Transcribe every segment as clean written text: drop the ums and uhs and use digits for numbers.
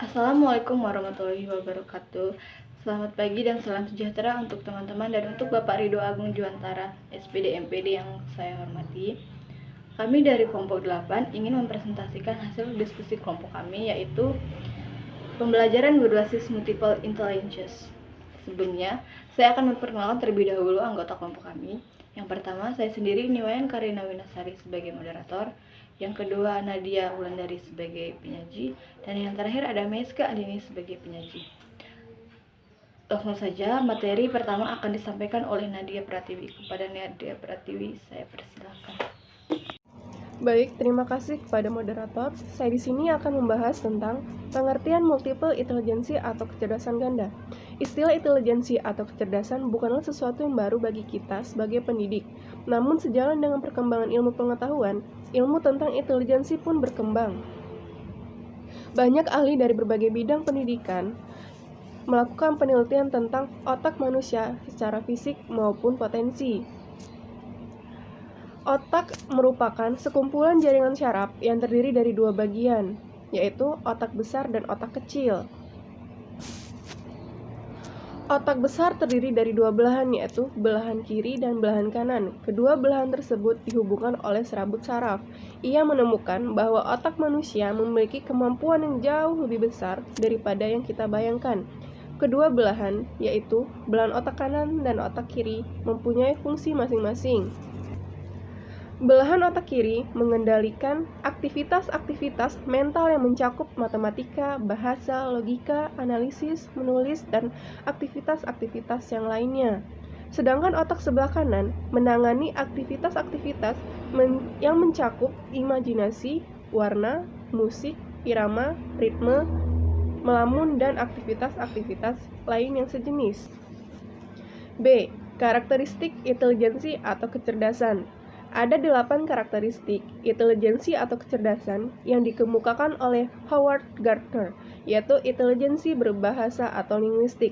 Assalamualaikum warahmatullahi wabarakatuh. Selamat pagi dan salam sejahtera untuk teman-teman dan untuk Bapak Ridho Agung Juantara, SPD MPD yang saya hormati. Kami dari kelompok 8 ingin mempresentasikan hasil diskusi kelompok kami, yaitu pembelajaran berbasis multiple intelligence. Sebelumnya, saya akan memperkenalkan terlebih dahulu anggota kelompok kami. Yang pertama, saya sendiri Niwayan Karina Winasari sebagai moderator. Yang kedua, Nadia Wulandari sebagai penyaji. Dan yang terakhir ada Meska Andini sebagai penyaji. Langsung saja, materi pertama akan disampaikan oleh Nadia Pratiwi. Kepada Nadia Pratiwi, saya persilakan. Baik, terima kasih kepada moderator. Saya di sini akan membahas tentang pengertian multiple intelligency atau kecerdasan ganda. Istilah intelijensi atau kecerdasan bukanlah sesuatu yang baru bagi kita sebagai pendidik. Namun sejalan dengan perkembangan ilmu pengetahuan, ilmu tentang intelijensi pun berkembang. Banyak ahli dari berbagai bidang pendidikan melakukan penelitian tentang otak manusia secara fisik maupun potensi. Otak merupakan sekumpulan jaringan syaraf yang terdiri dari dua bagian, yaitu otak besar dan otak kecil. Otak besar terdiri dari dua belahan, yaitu belahan kiri dan belahan kanan. Kedua belahan tersebut dihubungkan oleh serabut saraf. Ia menemukan bahwa otak manusia memiliki kemampuan yang jauh lebih besar daripada yang kita bayangkan. Kedua belahan, yaitu belahan otak kanan dan otak kiri, mempunyai fungsi masing-masing. Belahan otak kiri mengendalikan aktivitas-aktivitas mental yang mencakup matematika, bahasa, logika, analisis, menulis, dan aktivitas-aktivitas yang lainnya. Sedangkan otak sebelah kanan menangani aktivitas-aktivitas yang mencakup imajinasi, warna, musik, irama, ritme, melamun, dan aktivitas-aktivitas lain yang sejenis. B. Karakteristik intelijensi atau kecerdasan. Ada 8 karakteristik intelijensi atau kecerdasan yang dikemukakan oleh Howard Gardner, yaitu intelijensi berbahasa atau linguistik,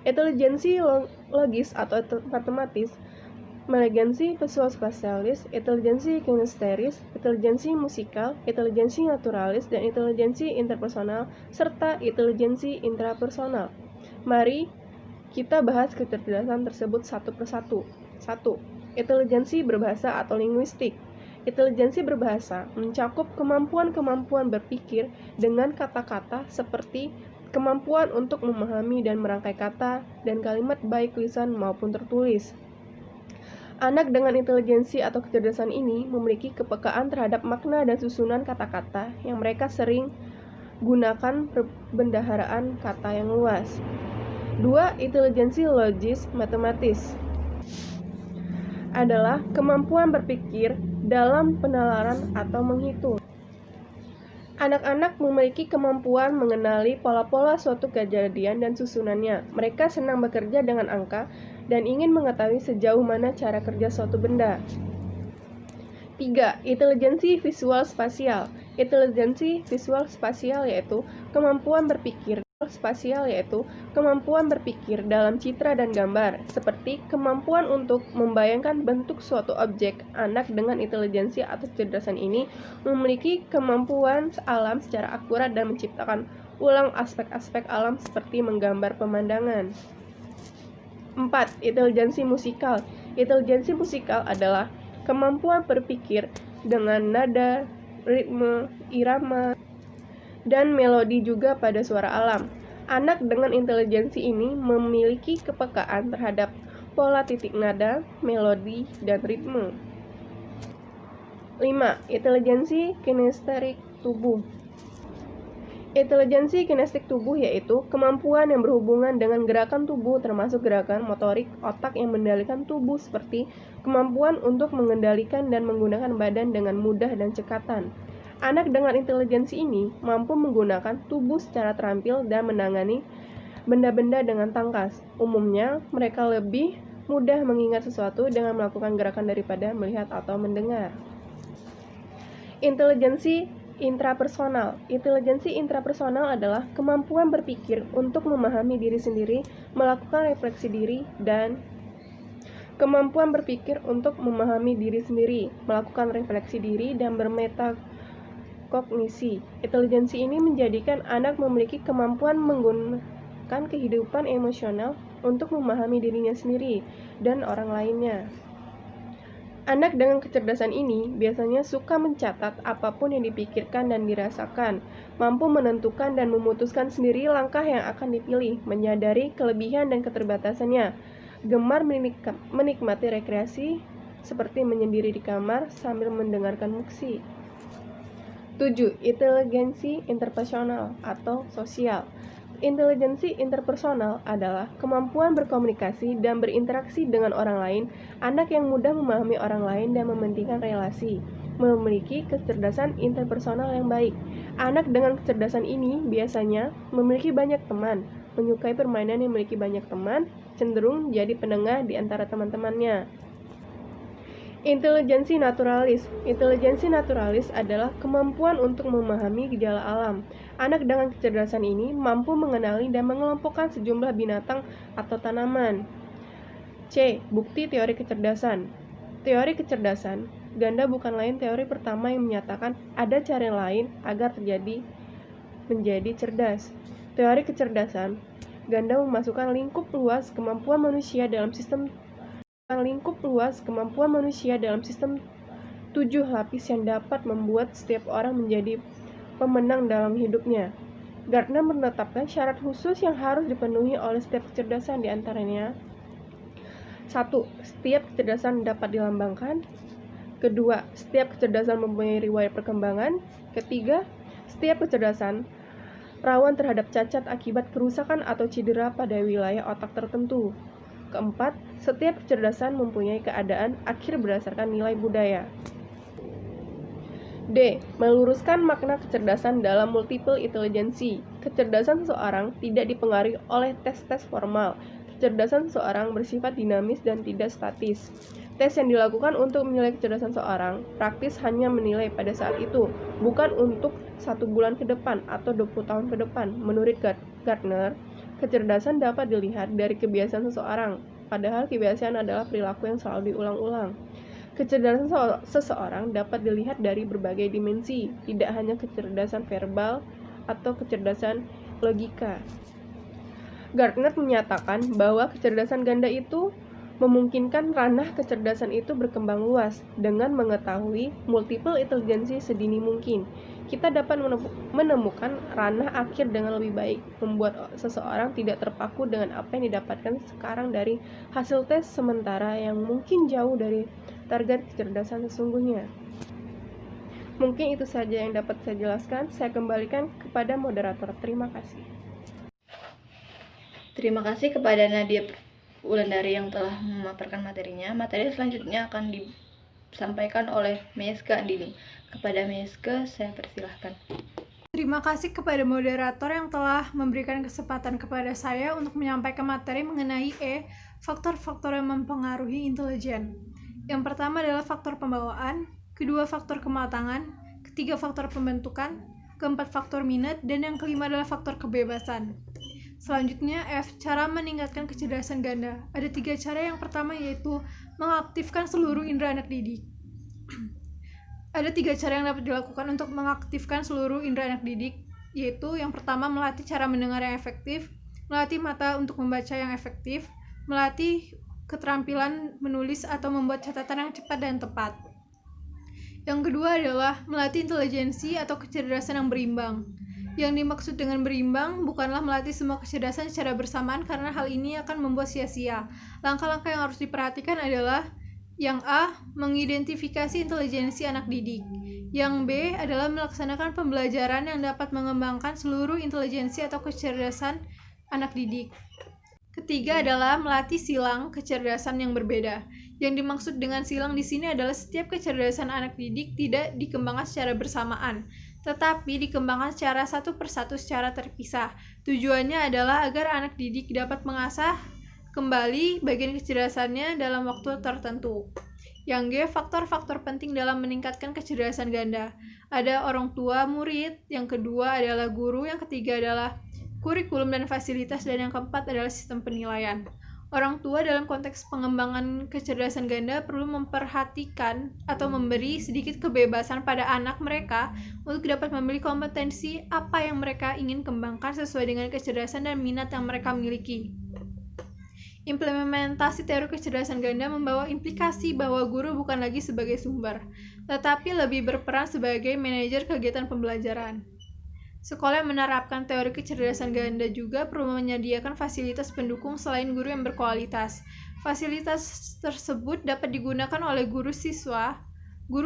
intelijensi logis atau matematis, intelijensi visual spasialis, intelijensi kinesteris, intelijensi musikal, intelijensi naturalis, dan intelijensi interpersonal, serta intelijensi intrapersonal. Mari kita bahas kecerdasan tersebut satu persatu. 1. Intelijensi berbahasa atau linguistik. Intelijensi berbahasa mencakup kemampuan-kemampuan berpikir dengan kata-kata seperti kemampuan untuk memahami dan merangkai kata dan kalimat baik lisan maupun tertulis. Anak dengan intelijensi atau kecerdasan ini memiliki kepekaan terhadap makna dan susunan kata-kata yang mereka sering gunakan perbendaharaan kata yang luas. 2. Intelijensi logis matematis adalah kemampuan berpikir dalam penalaran atau menghitung. Anak-anak memiliki kemampuan mengenali pola-pola suatu kejadian dan susunannya. Mereka senang bekerja dengan angka dan ingin mengetahui sejauh mana cara kerja suatu benda. 3. Intelijensi visual spasial. Intelijensi visual spasial yaitu kemampuan berpikir dalam citra dan gambar, seperti kemampuan untuk membayangkan bentuk suatu objek. Anak dengan intelijensi atau kecerdasan ini memiliki kemampuan alam secara akurat dan menciptakan ulang aspek-aspek alam seperti menggambar pemandangan. 4. Intelijensi musikal. Intelijensi musikal adalah kemampuan berpikir dengan nada, ritme, irama, dan melodi juga pada suara alam. Anak dengan intelijensi ini memiliki kepekaan terhadap pola titik nada, melodi, dan ritme. 5. Intelijensi kinesterik tubuh. Intelijensi kinestetik tubuh yaitu kemampuan yang berhubungan dengan gerakan tubuh termasuk gerakan motorik otak yang mengendalikan tubuh seperti kemampuan untuk mengendalikan dan menggunakan badan dengan mudah dan cekatan. Anak dengan intelijensi ini mampu menggunakan tubuh secara terampil dan menangani benda-benda dengan tangkas. Umumnya, mereka lebih mudah mengingat sesuatu dengan melakukan gerakan daripada melihat atau mendengar. Intelijensi intrapersonal. Intelijensi intrapersonal adalah kemampuan berpikir untuk memahami diri sendiri, melakukan refleksi diri, dan kemampuan berpikir untuk memahami diri sendiri, melakukan refleksi diri, dan kognisi. Intelijensi ini menjadikan anak memiliki kemampuan menggunakan kehidupan emosional untuk memahami dirinya sendiri dan orang lainnya. Anak dengan kecerdasan ini biasanya suka mencatat apapun yang dipikirkan dan dirasakan, mampu menentukan dan memutuskan sendiri langkah yang akan dipilih, menyadari kelebihan dan keterbatasannya, gemar menikmati rekreasi seperti menyendiri di kamar sambil mendengarkan musik. 7. Inteligensi interpersonal atau sosial. Intelijensi interpersonal adalah kemampuan berkomunikasi dan berinteraksi dengan orang lain. Anak yang mudah memahami orang lain dan mementingkan relasi, memiliki kecerdasan interpersonal yang baik. Anak dengan kecerdasan ini biasanya memiliki banyak teman, menyukai permainan yang memiliki banyak teman, cenderung jadi penengah di antara teman-temannya. Intelijensi naturalis. Intelijensi naturalis adalah kemampuan untuk memahami gejala alam. Anak dengan kecerdasan ini mampu mengenali dan mengelompokkan sejumlah binatang atau tanaman. C. Bukti teori kecerdasan. Teori kecerdasan ganda bukan lain teori pertama yang menyatakan ada cara lain agar menjadi cerdas. Teori kecerdasan ganda memasukkan lingkup luas kemampuan manusia dalam sistem 7 lapis yang dapat membuat setiap orang menjadi pemenang dalam hidupnya. Gardner menetapkan syarat khusus yang harus dipenuhi oleh setiap kecerdasan, di antaranya 1. Setiap kecerdasan dapat dilambangkan. Kedua, setiap kecerdasan mempunyai riwayat perkembangan. Ketiga, setiap kecerdasan rawan terhadap cacat akibat kerusakan atau cedera pada wilayah otak tertentu. Keempat, setiap kecerdasan mempunyai keadaan akhir berdasarkan nilai budaya. D. Meluruskan makna kecerdasan dalam multiple intelligency. Kecerdasan seseorang tidak dipengaruhi oleh tes-tes formal. Kecerdasan seseorang bersifat dinamis dan tidak statis. Tes yang dilakukan untuk menilai kecerdasan seseorang praktis hanya menilai pada saat itu, bukan untuk 1 bulan ke depan atau 20 tahun ke depan. Menurut Gardner, kecerdasan dapat dilihat dari kebiasaan seseorang, padahal kebiasaan adalah perilaku yang selalu diulang-ulang. Kecerdasan seseorang dapat dilihat dari berbagai dimensi, tidak hanya kecerdasan verbal atau kecerdasan logika. Gardner menyatakan bahwa kecerdasan ganda itu memungkinkan ranah kecerdasan itu berkembang luas. Dengan mengetahui multiple intelligency sedini mungkin, kita dapat menemukan ranah akhir dengan lebih baik, membuat seseorang tidak terpaku dengan apa yang didapatkan sekarang dari hasil tes sementara yang mungkin jauh dari target kecerdasan sesungguhnya. Mungkin itu saja yang dapat saya jelaskan. Saya kembalikan kepada moderator. Terima kasih. Terima kasih kepada Nadia Wulandari yang telah memaparkan materinya. Materi selanjutnya akan disampaikan oleh Mieska Andini. Kepada Mieska, saya persilahkan. Terima kasih kepada moderator yang telah memberikan kesempatan kepada saya untuk menyampaikan materi mengenai faktor-faktor yang mempengaruhi intelijen. Yang pertama adalah faktor pembawaan, kedua faktor kematangan, ketiga faktor pembentukan, keempat faktor minat, dan yang kelima adalah faktor kebebasan. Selanjutnya F, cara meningkatkan kecerdasan ganda. Ada 3 cara. Yang pertama yaitu mengaktifkan seluruh indera anak didik. Ada 3 cara yang dapat dilakukan untuk mengaktifkan seluruh indera anak didik, yaitu yang pertama melatih cara mendengar yang efektif, melatih mata untuk membaca yang efektif, melatih keterampilan menulis atau membuat catatan yang cepat dan tepat. Yang kedua adalah melatih intelijensi atau kecerdasan yang berimbang. Yang dimaksud dengan berimbang bukanlah melatih semua kecerdasan secara bersamaan, karena hal ini akan membuat sia-sia. Langkah-langkah yang harus diperhatikan adalah yang A, mengidentifikasi intelijensi anak didik. Yang B adalah melaksanakan pembelajaran yang dapat mengembangkan seluruh intelijensi atau kecerdasan anak didik. Ketiga adalah melatih silang kecerdasan yang berbeda. Yang dimaksud dengan silang di sini adalah setiap kecerdasan anak didik tidak dikembangkan secara bersamaan, tetapi dikembangkan secara satu persatu secara terpisah. Tujuannya adalah agar anak didik dapat mengasah kembali bagian kecerdasannya dalam waktu tertentu. Yang G, faktor-faktor penting dalam meningkatkan kecerdasan ganda. Ada orang tua murid, yang kedua adalah guru, yang ketiga adalah kurikulum dan fasilitas, dan yang keempat adalah sistem penilaian. Orang tua dalam konteks pengembangan kecerdasan ganda perlu memperhatikan atau memberi sedikit kebebasan pada anak mereka untuk dapat memilih kompetensi apa yang mereka ingin kembangkan sesuai dengan kecerdasan dan minat yang mereka miliki. Implementasi teori kecerdasan ganda membawa implikasi bahwa guru bukan lagi sebagai sumber, tetapi lebih berperan sebagai manajer kegiatan pembelajaran. Sekolah yang menerapkan teori kecerdasan ganda juga perlu menyediakan fasilitas pendukung selain guru yang berkualitas. Fasilitas tersebut dapat digunakan oleh guru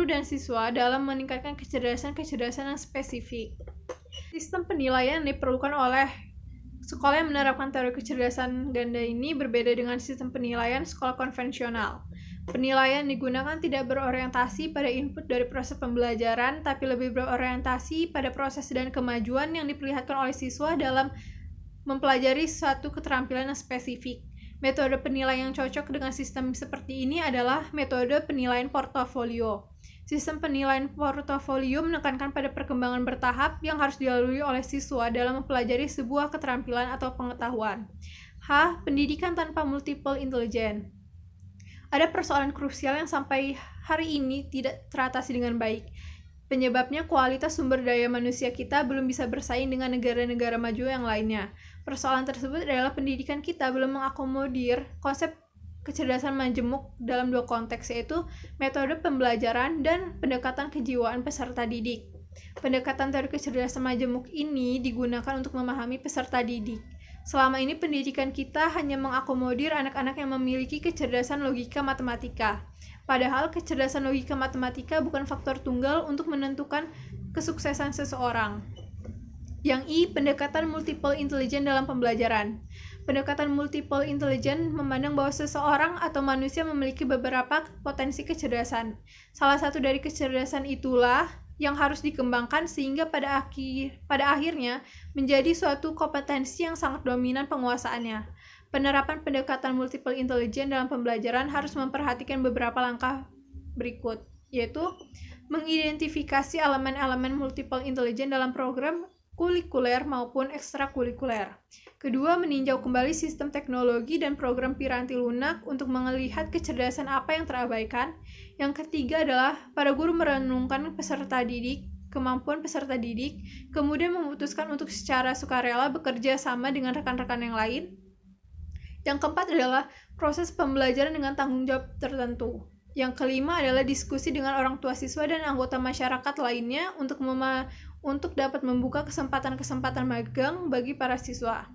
dan siswa dalam meningkatkan kecerdasan-kecerdasan yang spesifik. Sistem penilaian yang diperlukan oleh sekolah yang menerapkan teori kecerdasan ganda ini berbeda dengan sistem penilaian sekolah konvensional. Penilaian digunakan tidak berorientasi pada input dari proses pembelajaran, tapi lebih berorientasi pada proses dan kemajuan yang diperlihatkan oleh siswa dalam mempelajari suatu keterampilan yang spesifik. Metode penilaian yang cocok dengan sistem seperti ini adalah metode penilaian portofolio. Sistem penilaian portofolio menekankan pada perkembangan bertahap yang harus dilalui oleh siswa dalam mempelajari sebuah keterampilan atau pengetahuan. H. Pendidikan tanpa multiple intelligence. Ada persoalan krusial yang sampai hari ini tidak teratasi dengan baik. Penyebabnya kualitas sumber daya manusia kita belum bisa bersaing dengan negara-negara maju yang lainnya. Persoalan tersebut adalah pendidikan kita belum mengakomodir konsep kecerdasan majemuk dalam dua konteks, yaitu metode pembelajaran dan pendekatan kejiwaan peserta didik. Pendekatan teori kecerdasan majemuk ini digunakan untuk memahami peserta didik. Selama ini pendidikan kita hanya mengakomodir anak-anak yang memiliki kecerdasan logika matematika. Padahal kecerdasan logika matematika bukan faktor tunggal untuk menentukan kesuksesan seseorang. Yang I. Pendekatan multiple intelligence dalam pembelajaran. Pendekatan multiple intelligence memandang bahwa seseorang atau manusia memiliki beberapa potensi kecerdasan. Salah satu dari kecerdasan itulah yang harus dikembangkan sehingga pada akhirnya menjadi suatu kompetensi yang sangat dominan penguasaannya. Penerapan pendekatan multiple intelligence dalam pembelajaran harus memperhatikan beberapa langkah berikut, yaitu mengidentifikasi elemen-elemen multiple intelligence dalam program kulikuler maupun ekstrakurikuler. Kedua, meninjau kembali sistem teknologi dan program piranti lunak untuk melihat kecerdasan apa yang terabaikan. Yang ketiga adalah para guru merenungkan kemampuan peserta didik, kemudian memutuskan untuk secara sukarela bekerja sama dengan rekan-rekan yang lain. Yang keempat adalah proses pembelajaran dengan tanggung jawab tertentu. Yang kelima adalah diskusi dengan orang tua siswa dan anggota masyarakat lainnya untuk dapat membuka kesempatan-kesempatan magang bagi para siswa.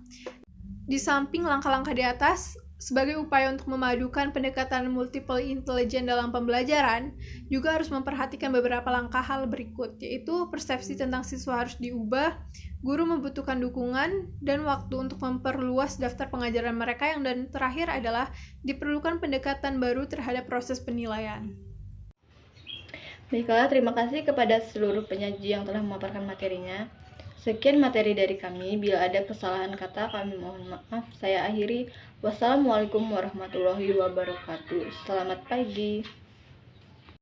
Di samping langkah-langkah di atas, sebagai upaya untuk memadukan pendekatan multiple intelligence dalam pembelajaran, juga harus memperhatikan beberapa langkah hal berikut, yaitu persepsi tentang siswa harus diubah, guru membutuhkan dukungan dan waktu untuk memperluas daftar pengajaran mereka, dan terakhir adalah diperlukan pendekatan baru terhadap proses penilaian. Baiklah, terima kasih kepada seluruh penyaji yang telah memaparkan materinya. Sekian materi dari kami. Bila ada kesalahan kata, kami mohon maaf. Saya akhiri. Wassalamualaikum warahmatullahi wabarakatuh. Selamat pagi.